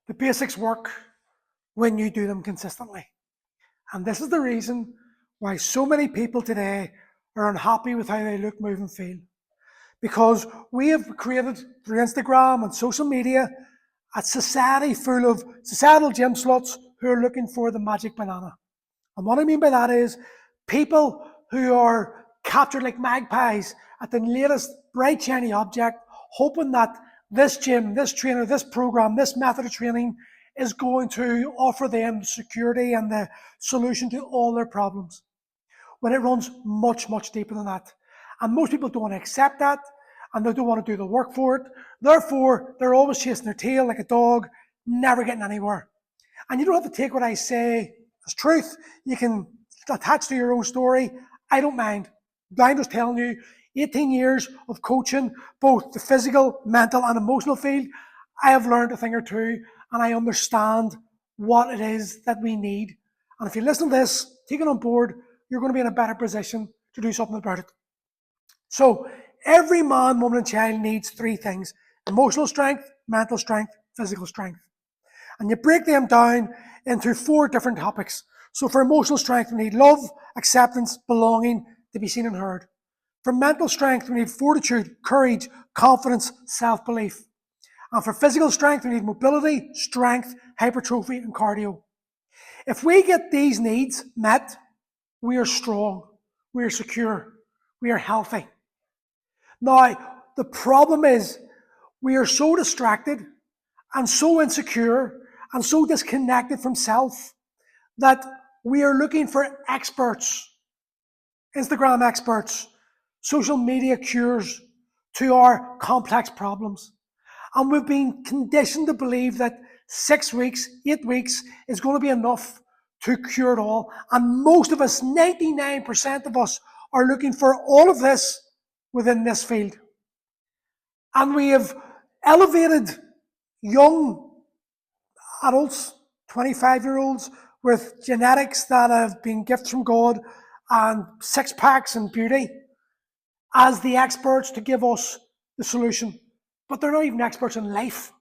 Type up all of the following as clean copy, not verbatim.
The basics work when you do them consistently. And this is the reason why so many people today are unhappy with how they look, move, and feel. Because we have created through Instagram and social media a society full of societal gym sluts who are looking for the magic banana. And what I mean by that is people who are captured like magpies at the latest bright shiny object, hoping that this gym, this trainer, this program, this method of training is going to offer them security and the solution to all their problems, when it runs much, much deeper than that. And most people don't want to accept that, and they don't want to do the work for it. Therefore, they're always chasing their tail like a dog, never getting anywhere. And you don't have to take what I say as truth. You can attach to your own story. I don't mind. I'm just telling you, 18 years of coaching, both the physical, mental, and emotional field, I have learned a thing or two, and I understand what it is that we need. And if you listen to this, take it on board, you're going to be in a better position to do something about it. So every man, woman, and child needs three things: emotional strength, mental strength, physical strength. And you break them down into four different topics. So for emotional strength, we need love, acceptance, belonging, to be seen and heard. For mental strength, we need fortitude, courage, confidence, self-belief. And for physical strength, we need mobility, strength, hypertrophy, and cardio. If we get these needs met, we are strong, we are secure, we are healthy. Now, the problem is we are so distracted and so insecure and so disconnected from self that we are looking for experts, Instagram experts, social media cures to our complex problems. And we've been conditioned to believe that 6 weeks, 8 weeks is going to be enough to cure it all. And most of us, 99% of us, are looking for all of this within this field. And we have elevated young adults, 25-year-olds, with genetics that have been gifts from God and six packs and beauty as the experts to give us the solution. But they're not even experts in life.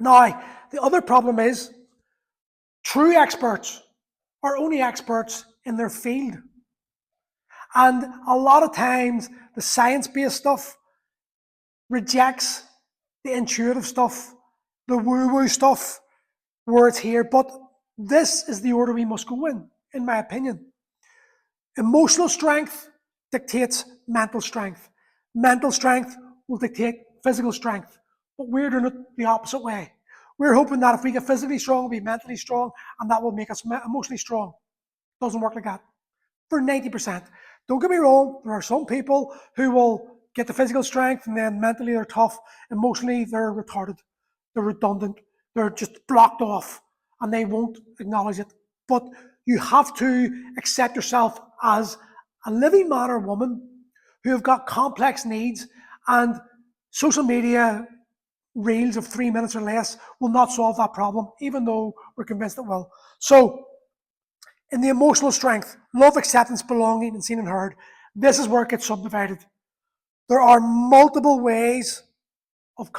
Now, the other problem is true experts are only experts in their field. And a lot of times, the science-based stuff rejects the intuitive stuff, the woo-woo stuff, where it's here. But this is the order we must go in my opinion. Emotional strength dictates mental strength. Mental strength will dictate physical strength. But we're doing it the opposite way. We're hoping that if we get physically strong, we'll be mentally strong, and that will make us emotionally strong. Doesn't work like that. For 90%. Don't get me wrong, there are some people who will get the physical strength and then mentally they're tough, emotionally they're retarded, they're redundant, they're just blocked off, and they won't acknowledge it. But you have to accept yourself as a living man or woman who have got complex needs, and social media reels of 3 minutes or less will not solve that problem, even though we're convinced it will. So, in the emotional strength, love, acceptance, belonging, and seen and heard, this is where it gets subdivided. There are multiple ways of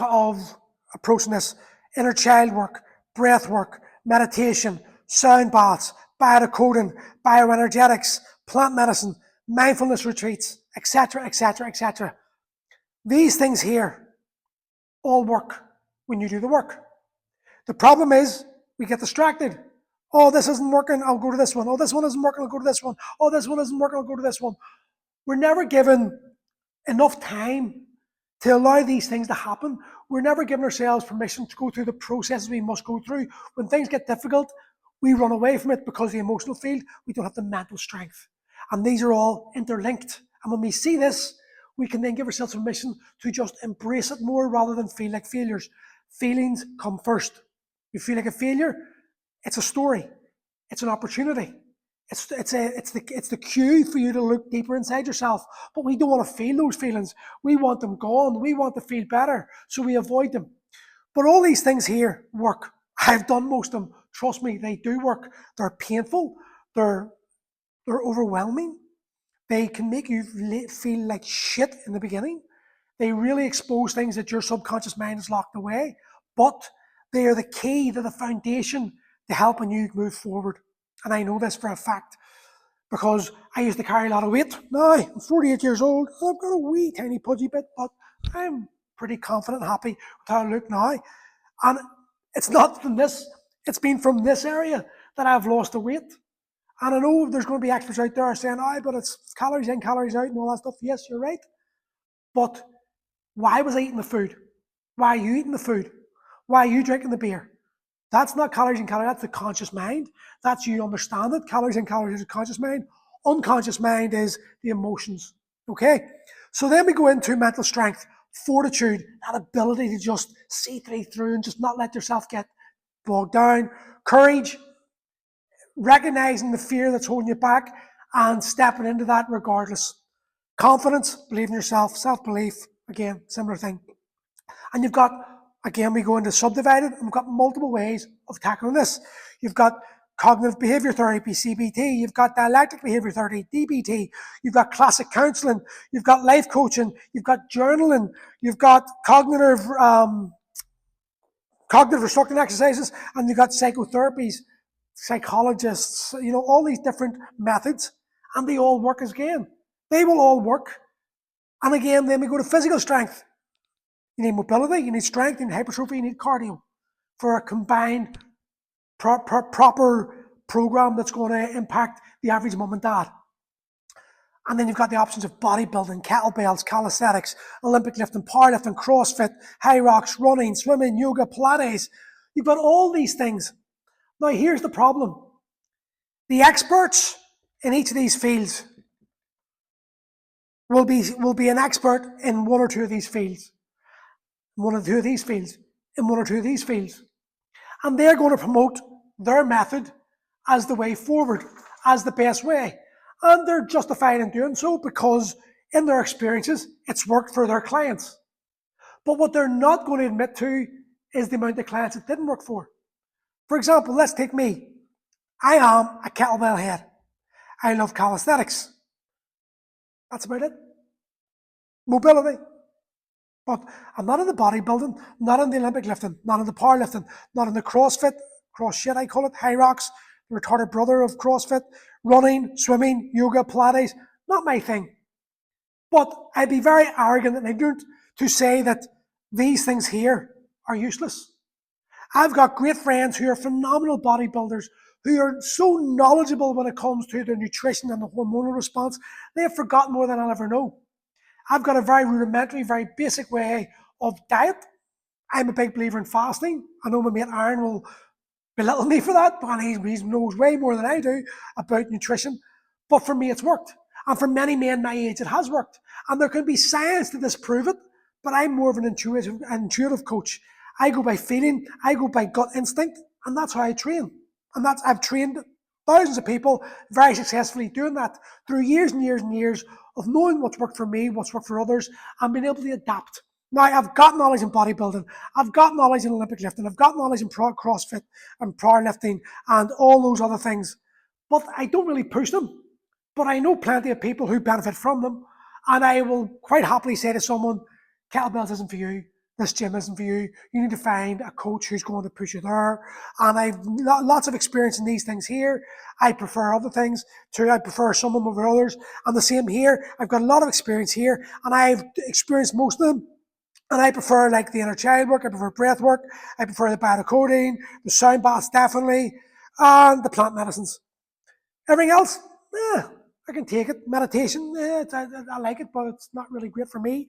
approaching this: inner child work, breath work, meditation, sound baths, biodecoding, bioenergetics, plant medicine, mindfulness retreats, etc., etc., etc. These things here all work when you do the work. The problem is we get distracted. Oh, this isn't working, I'll go to this one. Oh, this one isn't working, I'll go to this one. Oh, this one isn't working, I'll go to this one. We're never given enough time to allow these things to happen. We're never giving ourselves permission to go through the processes we must go through. When things get difficult, we run away from it because the emotional field, we don't have the mental strength. And these are all interlinked. And when we see this, we can then give ourselves permission to just embrace it more rather than feel like failures. Feelings come first. You feel like a failure, it's a story. It's an opportunity. It's the cue for you to look deeper inside yourself. But we don't want to feel those feelings. We want them gone. We want to feel better, so we avoid them. But all these things here work. I've done most of them. Trust me, they do work. They're painful. They're overwhelming. They can make you feel like shit in the beginning. They really expose things that your subconscious mind has locked away. But They are the key to the foundation to helping you move forward. And I know this for a fact because I used to carry a lot of weight. Now, I'm 48 years old. I've got a wee tiny pudgy bit, but I'm pretty confident and happy with how I look now. And it's not from this, it's been from this area that I've lost the weight. And I know there's going to be experts out there saying, but it's calories in, calories out, and all that stuff. Yes, you're right. But why was I eating the food? Why are you eating the food? Why are you drinking the beer? That's not calories in, calories, that's the conscious mind. That's you understand it. Calories in, calories is the conscious mind. Unconscious mind is the emotions. Okay? So then we go into mental strength, fortitude, that ability to just see through and just not let yourself get bogged down. Courage, recognizing the fear that's holding you back and stepping into that regardless. Confidence, believe in yourself, self-belief, again, similar thing. And you've got, again, we go into subdivided, and we've got multiple ways of tackling this. You've got cognitive behavior therapy, CBT, you've got dialectic behavior therapy, DBT, you've got classic counseling, you've got life coaching, you've got journaling, you've got cognitive restructuring exercises, and you've got psychotherapies, psychologists, all these different methods, and they all work again. They will all work. And again, then we go to physical strength. You need mobility, you need strength, you need hypertrophy, you need cardio for a combined proper program that's going to impact the average mum and dad. And then you've got the options of bodybuilding, kettlebells, calisthenics, Olympic lifting, powerlifting, CrossFit, high rocks, running, swimming, yoga, Pilates. You've got all these things. Now here's the problem. The experts in each of these fields will be an expert in one or two of these fields. One or two of these fields, in one or two of these fields. And they're going to promote their method as the way forward, as the best way. And they're justified in doing so because in their experiences, it's worked for their clients. But what they're not going to admit to is the amount of clients it didn't work for. For example, let's take me. I am a kettlebell head. I love calisthenics. That's about it. Mobility. But I'm not in the bodybuilding, not in the Olympic lifting, not in the powerlifting, not in the CrossFit, I call it, high rocks, the retarded brother of CrossFit, running, swimming, yoga, Pilates, not my thing. But I'd be very arrogant and ignorant to say that these things here are useless. I've got great friends who are phenomenal bodybuilders, who are so knowledgeable when it comes to their nutrition and the hormonal response, they have forgotten more than I'll ever know. I've got a very rudimentary, very basic way of diet. I'm a big believer in fasting. I know my mate Aaron will belittle me for that, but he knows way more than I do about nutrition. But for me, it's worked. And for many men my age, it has worked. And there can be science to disprove it, but I'm more of an intuitive coach. I go by feeling, I go by gut instinct, and that's how I train. And I've trained thousands of people very successfully doing that through years and years and years of knowing what's worked for me, what's worked for others, and being able to adapt. Now, I've got knowledge in bodybuilding, I've got knowledge in Olympic lifting, I've got knowledge in CrossFit and powerlifting and all those other things, but I don't really push them. But I know plenty of people who benefit from them, and I will quite happily say to someone, kettlebells isn't for you, this gym isn't for you, you need to find a coach who's going to push you there. And I've lots of experience in these things here. I prefer other things too. I prefer some of them over others. And the same here. I've got a lot of experience here, and I've experienced most of them. And I prefer like the inner child work, I prefer breath work, I prefer the biocoding, the sound baths definitely, and the plant medicines. Everything else, I can take it. Meditation, I like it, but it's not really great for me.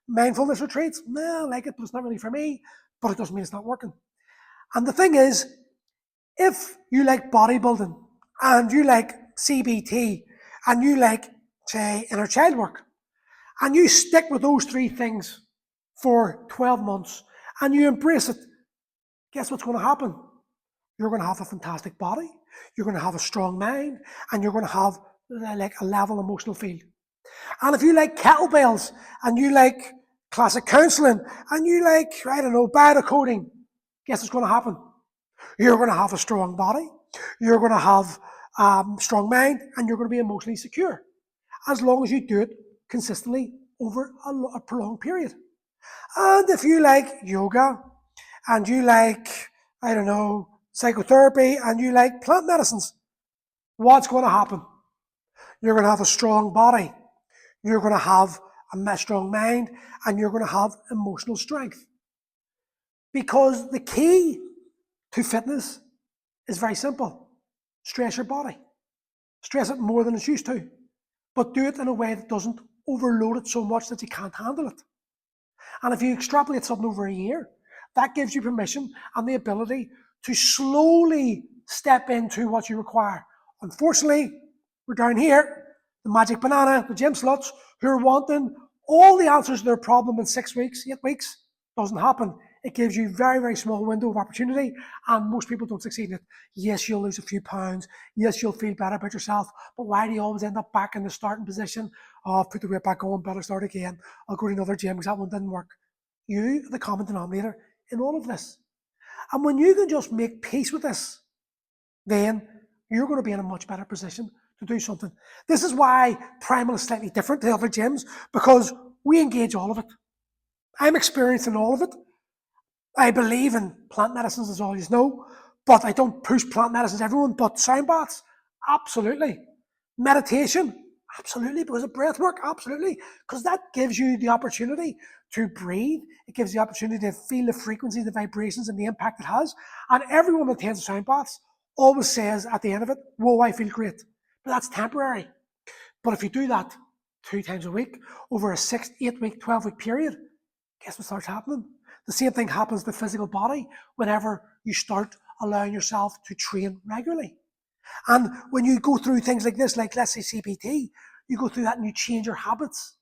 Mindfulness retreats, I like it, but it's not really for me. But it doesn't mean it's not working. And the thing is, if you like bodybuilding and you like CBT and you like, say, inner child work, and you stick with those three things for 12 months and you embrace it, guess what's going to happen? You're going to have a fantastic body, you're going to have a strong mind, and you're going to have like a level emotional field. And if you like kettlebells and you like classic counseling and you like, biocoding, guess what's going to happen? You're going to have a strong body, you're going to have strong mind, and you're going to be emotionally secure as long as you do it consistently over a prolonged period. And if you like yoga and you like, I don't know, psychotherapy, and you like plant medicines, what's going to happen? You're going to have a strong body. You're going to have a strong mind, and you're going to have emotional strength. Because the key to fitness is very simple. Stress your body. Stress it more than it's used to. But do it in a way that doesn't overload it so much that you can't handle it. And if you extrapolate something over a year, that gives you permission and the ability to slowly step into what you require. Unfortunately, we're down here, the magic banana, the gym sluts, who are wanting all the answers to their problem in 6 weeks, 8 weeks. Doesn't happen. It gives you a very, very small window of opportunity, and most people don't succeed in it. Yes, you'll lose a few pounds. Yes, you'll feel better about yourself, but why do you always end up back in the starting position? Oh, I've put the weight back on, better start again. I'll go to another gym because that one didn't work. You are the common denominator in all of this. And when you can just make peace with this, then you're going to be in a much better position to do something. This is why Primal is slightly different to other gyms, because we engage all of it. I'm experienced in all of it. I believe in plant medicines, as all you know, but I don't push plant medicines to everyone. But sound baths, absolutely. Meditation, absolutely. Because of breath work, absolutely. Because that gives you the opportunity to breathe. It gives you the opportunity to feel the frequency, the vibrations, and the impact it has. And everyone that attends sound baths always says at the end of it, whoa, I feel great. But that's temporary. But if you do that 2 times a week over a 6, 8 week, 12-week period, guess what starts happening? The same thing happens to the physical body whenever you start allowing yourself to train regularly. And when you go through things like this, like let's say CBT, you go through that and you change your habits.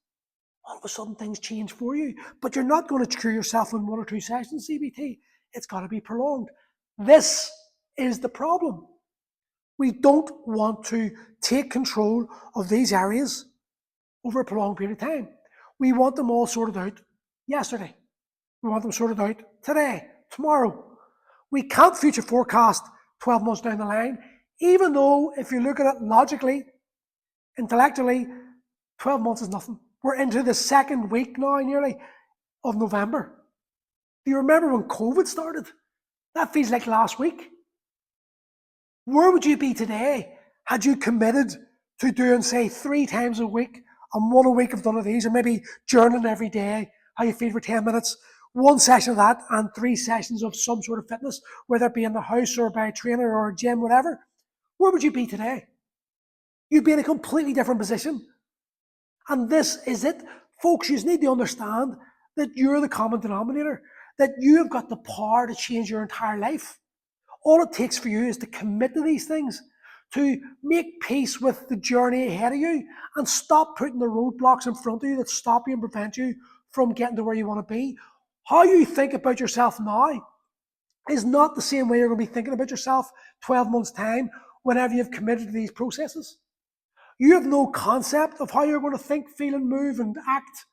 All of a sudden things change for you. But you're not going to cure yourself in 1 or 2 sessions CBT. It's got to be prolonged. This is the problem. We don't want to take control of these areas over a prolonged period of time. We want them all sorted out yesterday. We want them sorted out today, tomorrow. We can't future forecast 12 months down the line, even though if you look at it logically, intellectually, 12 months is nothing. We're into the 2nd week now nearly of November. Do you remember when COVID started? That feels like last week. Where would you be today had you committed to doing, say, 3 times a week and 1 a week of one of these, or maybe journaling every day, how you feel for 10 minutes, 1 session of that and 3 sessions of some sort of fitness, whether it be in the house or by a trainer or a gym, whatever? Where would you be today? You'd be in a completely different position. And this is it. Folks, you need to understand that you're the common denominator, that you have got the power to change your entire life. All it takes for you is to commit to these things, to make peace with the journey ahead of you, and stop putting the roadblocks in front of you that stop you and prevent you from getting to where you want to be. How you think about yourself now is not the same way you're going to be thinking about yourself 12 months' time whenever you've committed to these processes. You have no concept of how you're going to think, feel, and move and act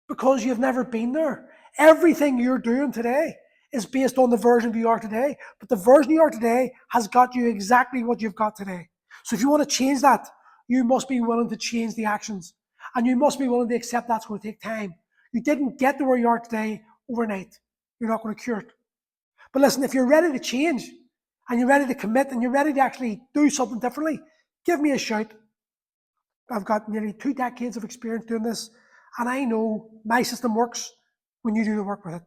because you've never been there. Everything you're doing today is based on the version of you are today, but the version you are today has got you exactly what you've got today. So if you want to change that, you must be willing to change the actions, and you must be willing to accept that's going to take time. You didn't get to where you are today overnight. You're not going to cure it. But listen, if you're ready to change, and you're ready to commit, and you're ready to actually do something differently, give me a shout. I've got nearly 2 decades of experience doing this, and I know my system works when you do the work with it.